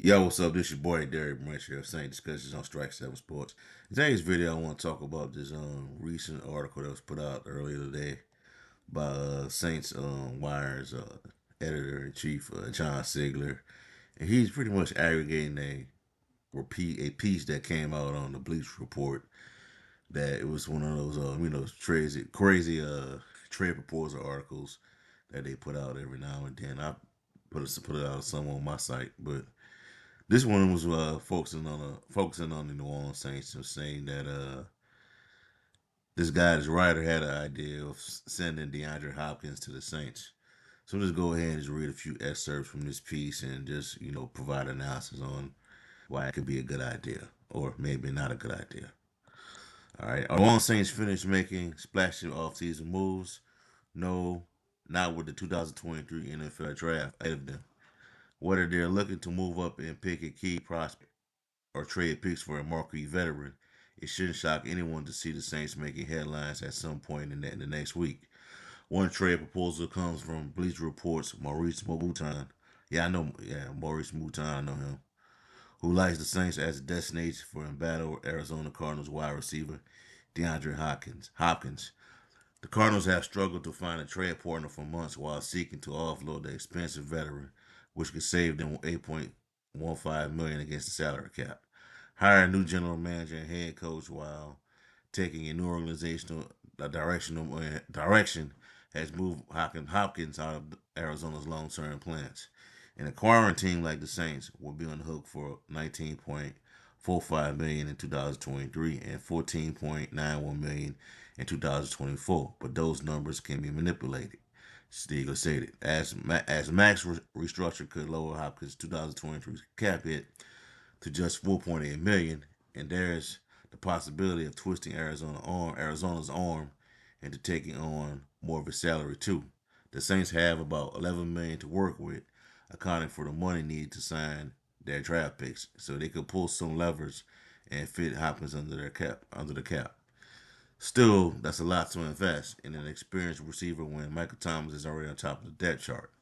Yo, what's up? This your boy Derek Bleacher of Saint Discussions on Strike 7 Sports. In today's video, I want to talk about this recent article that was put out earlier today by Saints Wires editor in chief John Sigler, and he's pretty much aggregating a piece that came out on the Bleacher report that it was one of those crazy trade proposal articles that they put out every now and then. I put it out some on my site, but this one was focusing on the New Orleans Saints and saying that this writer had an idea of sending DeAndre Hopkins to the Saints. So let's go ahead and just read a few excerpts from this piece and just provide analysis on why it could be a good idea or maybe not a good idea. All right, are the New Orleans Saints finished making splashy offseason moves? No, not with the 2023 NFL Draft ahead of them. Whether they're looking to move up and pick a key prospect or trade picks for a marquee veteran, it shouldn't shock anyone to see the Saints making headlines at some point in the next week. One trade proposal comes from Bleacher Report's Maurice Mouton. Maurice Mouton, I know him, who likes the Saints as a destination for embattled Arizona Cardinals wide receiver DeAndre Hopkins. The Cardinals have struggled to find a trade partner for months while seeking to offload the expensive veteran, which could save them $8.15 million against the salary cap. Hire a new general manager and head coach while taking a new organizational direction has moved Hopkins out of Arizona's long-term plans. An acquiring team like the Saints will be on the hook for $19.45 million in 2023 and $14.91 million in 2024, but those numbers can be manipulated. Stiegler stated, as max restructure could lower Hopkins' 2023 cap hit to just 4.8 million, and there's the possibility of twisting Arizona's arm into taking on more of his salary too. The Saints have about 11 million to work with, accounting for the money needed to sign their draft picks, so they could pull some levers and fit Hopkins under the cap. Still, that's a lot to invest in an experienced receiver when Michael Thomas is already on top of the depth chart.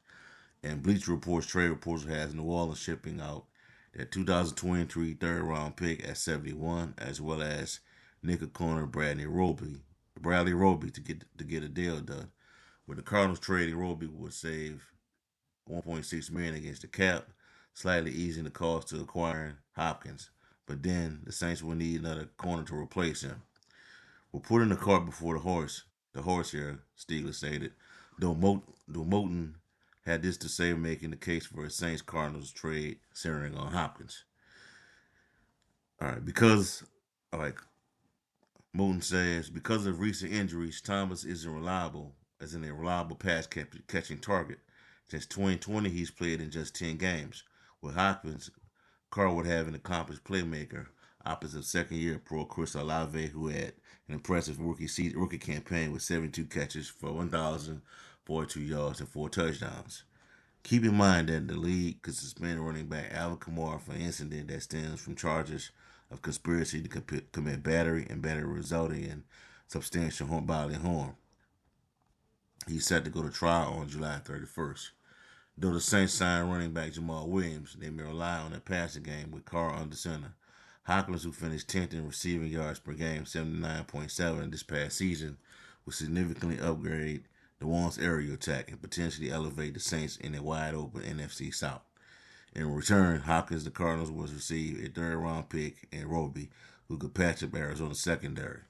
And Bleacher Report's trade proposal has New Orleans shipping out their 2023 third round pick at 71, as well as nickel corner Bradley Roby to get a deal done. With the Cardinals trading Roby would save 1.6 million against the cap, slightly easing the cost to acquiring Hopkins. But then the Saints will need another corner to replace him. We're putting the cart before the horse. The horse here, Stiegler stated. Though Moton had this to say, making the case for a Saints Cardinals trade centering on Hopkins. All right, like Moton says, because of recent injuries, Thomas isn't reliable as an reliable catching target. Since 2020, he's played in just 10 games. With Hopkins, Carr would have an accomplished playmaker opposite second-year pro Chris Olave, who had an impressive rookie campaign with 72 catches for 1,042 yards and 4 touchdowns. Keep in mind that the league could suspend running back Alvin Kamara for an incident that stems from charges of conspiracy to commit battery resulting in substantial bodily harm. He's set to go to trial on July 31st. Though the Saints signed running back Jamal Williams, they may rely on their passing game with Carr under center. Hopkins, who finished 10th in receiving yards per game, 79.7 this past season, will significantly upgrade the Warren's aerial attack and potentially elevate the Saints in a wide open NFC South. In return, Hopkins, the Cardinals, will receive a third round pick in Roby, who could patch up Arizona's secondary.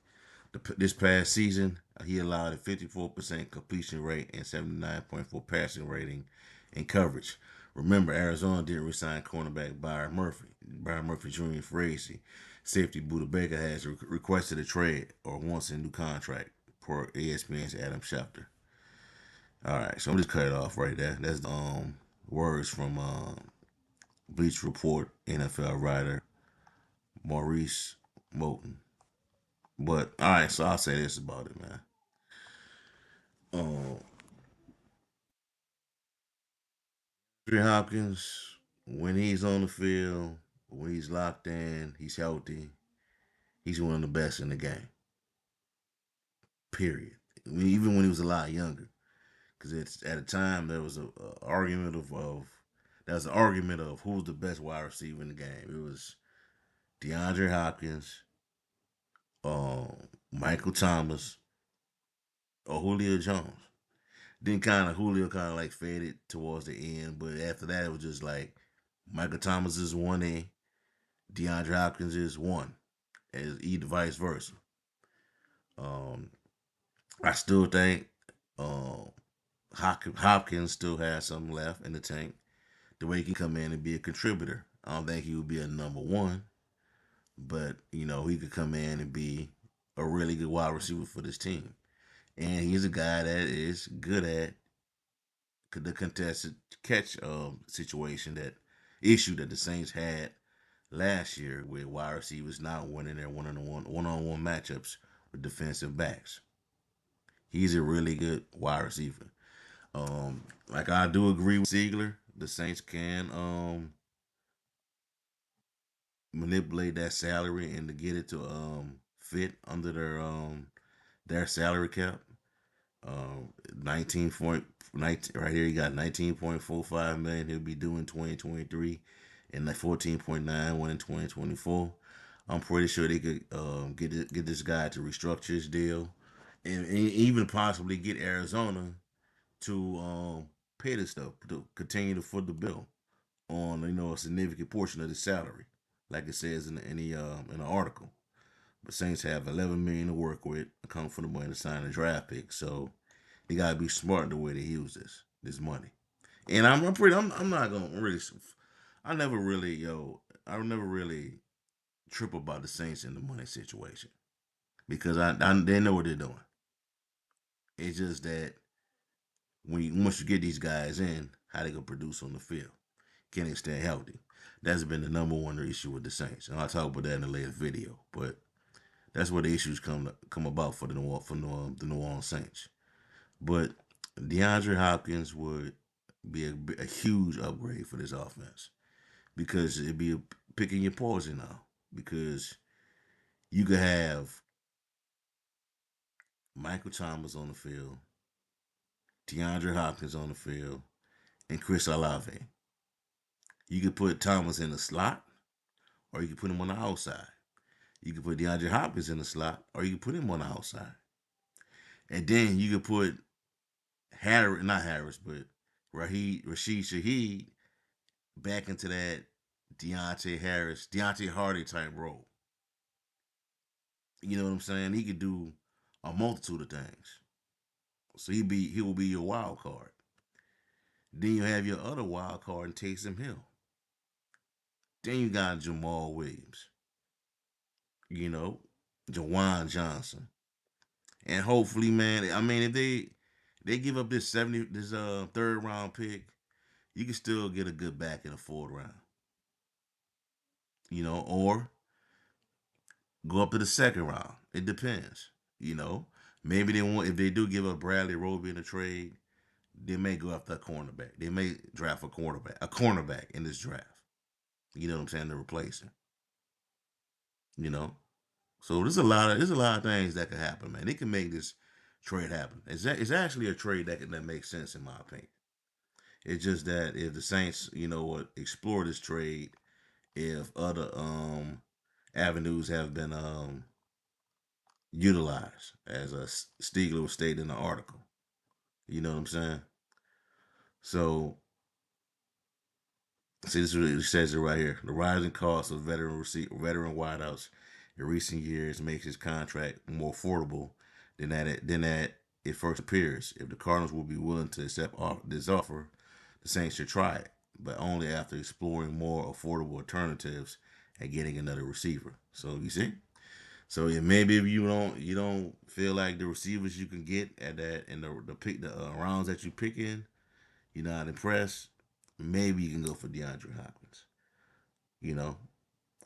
This past season, he allowed a 54% completion rate and 79.4 passing rating in coverage. Remember, Arizona didn't resign cornerback Byron Murphy Jr. for agency. Safety Buda Baker has requested a trade or wants a new contract, per ESPN's Adam Schefter. All right, so I'm just cut it off right there. That's words from Bleach Report NFL writer Maurice Moton. But all right, so I'll say this about it, man. Um, Andre Hopkins, when he's on the field, when he's locked in, he's healthy. He's one of the best in the game. Period. I mean, even when he was a lot younger, because at a time there was a argument of There's an argument of who's the best wide receiver in the game. It was DeAndre Hopkins, Michael Thomas, or Julio Jones. Then kind of Julio kind of like faded towards the end, but after that it was just like Michael Thomas is 1A, DeAndre Hopkins is one, as either vice versa. Um, I still think um, Hopkins still has something left in the tank. The way he can come in and be a contributor. I don't think he would be a number one, but he could come in and be a really good wide receiver for this team. And he's a guy that is good at the contested catch situation, that issue that the Saints had last year with wide receivers not winning their one-on-one matchups with defensive backs. He's a really good wide receiver. Like I do agree with Ziegler, the Saints can manipulate that salary and to get it to fit under their salary cap. 19 right here. You got 19.45 million. He'll be due in 2023, and like 14.9 one in 2024. I'm pretty sure they could get this guy to restructure his deal, and even possibly get Arizona to pay this stuff to continue to foot the bill on a significant portion of the salary, like it says in the article. But Saints have 11 million to work with, come from the money to sign a draft pick. So they gotta be smart the way they use this money. And I'm not gonna really. I never really trip about the Saints in the money situation because they know what they're doing. It's just that once you get these guys in, how they gonna produce on the field? Can they stay healthy? That's been the number one issue with the Saints, and I'll talk about that in a later video. But that's where the issues come about for the New Orleans Saints. But DeAndre Hopkins would be a huge upgrade for this offense because it'd be picking your poison now. Because you could have Michael Thomas on the field, DeAndre Hopkins on the field, and Chris Olave. You could put Thomas in the slot, or you could put him on the outside. You could put DeAndre Hopkins in the slot, or you could put him on the outside. And then you could put Harris, not Harris, but Rashid Shaheed back into that Deontay Hardy type role. You know what I'm saying? He could do a multitude of things. So he will be your wild card. Then you have your other wild card in Taysom Hill. Then you got Jamal Williams. You know, Jawan Johnson. And hopefully, man, I mean, if they give up this third round pick, you can still get a good back in the fourth round. Or go up to the second round. It depends. You know, maybe they want if they do give up Bradley Roby in a trade, they may go after a cornerback. They may draft a cornerback in this draft. You know what I'm saying, to replace him. You know, so there's a lot of things that could happen, man. They can make this trade happen. It's actually a trade that makes sense in my opinion. It's just that if the Saints, would explore this trade, if other avenues have been utilized, as a Stiegler was stated in the article. You know what I'm saying? So, see, this really says it right here. The rising cost of veteran wideouts in recent years makes his contract more affordable than at it first appears. If the Cardinals will be willing to accept this offer, the Saints should try it, but only after exploring more affordable alternatives and getting another receiver. So you see, so yeah, maybe if you don't feel like the receivers you can get at that and the rounds that you pick in, you're not impressed, maybe you can go for DeAndre Hopkins. You know,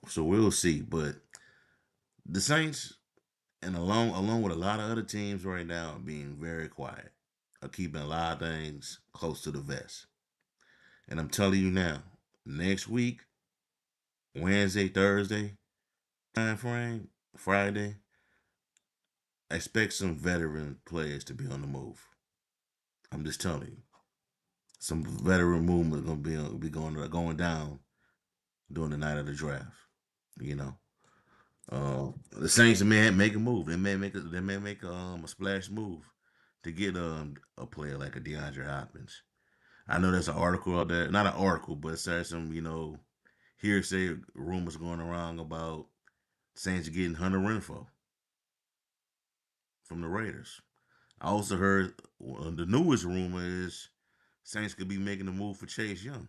so we'll see. But the Saints, and along with a lot of other teams right now, are being very quiet, are keeping a lot of things close to the vest. And I'm telling you now, next week, Wednesday, Thursday time frame, Friday, I expect some veteran players to be on the move. I'm just telling you. some veteran movement gonna be going down during the night of the draft. You know, the Saints may make a move. They may make a splash move to get a player like a DeAndre Hopkins. I know there's an article out there, not an article, but there's some hearsay rumors going around about Saints getting Hunter Renfro from the Raiders. I also heard the newest rumor is Saints could be making a move for Chase Young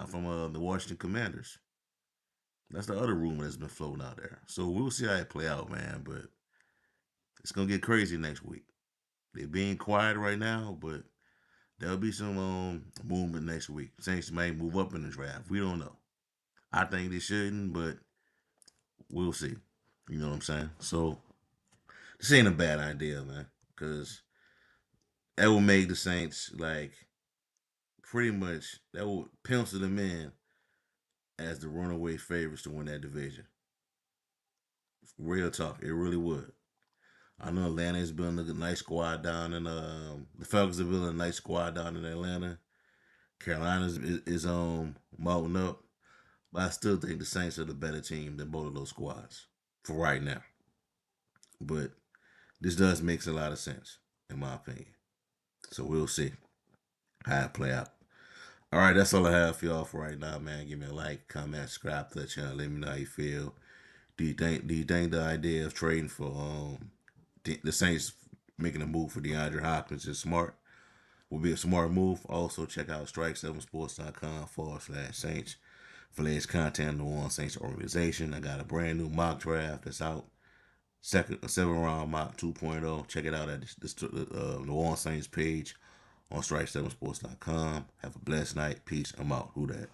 from the Washington Commanders. That's the other rumor that's been floating out there. So we'll see how it play out, man. But it's gonna get crazy next week. They're being quiet right now, but there'll be some movement next week. Saints may move up in the draft. We don't know. I think they shouldn't, but we'll see. You know what I'm saying? So this ain't a bad idea, man, because that will make the Saints like pretty much that will pencil them in as the runaway favorites to win that division. Real talk, it really would. I know Atlanta is building a nice squad down in the Falcons are building a nice squad down in Atlanta. Carolina is mounting up, but I still think the Saints are the better team than both of those squads for right now. But this does makes a lot of sense in my opinion. So we'll see how it play out. All right, that's all I have for y'all for right now, man. Give me a like, comment, subscribe to the channel. Let me know how you feel. Do you think the idea of trading for the Saints making a move for DeAndre Hopkins is smart? Will be a smart move. Also, check out strike7sports.com/Saints for latest content on the One Saints organization. I got a brand new mock draft that's out. Second, a 7 round mock 2.0. Check it out at the One Saints page on strike7sports.com. Have a blessed night. Peace. I'm out. Who that?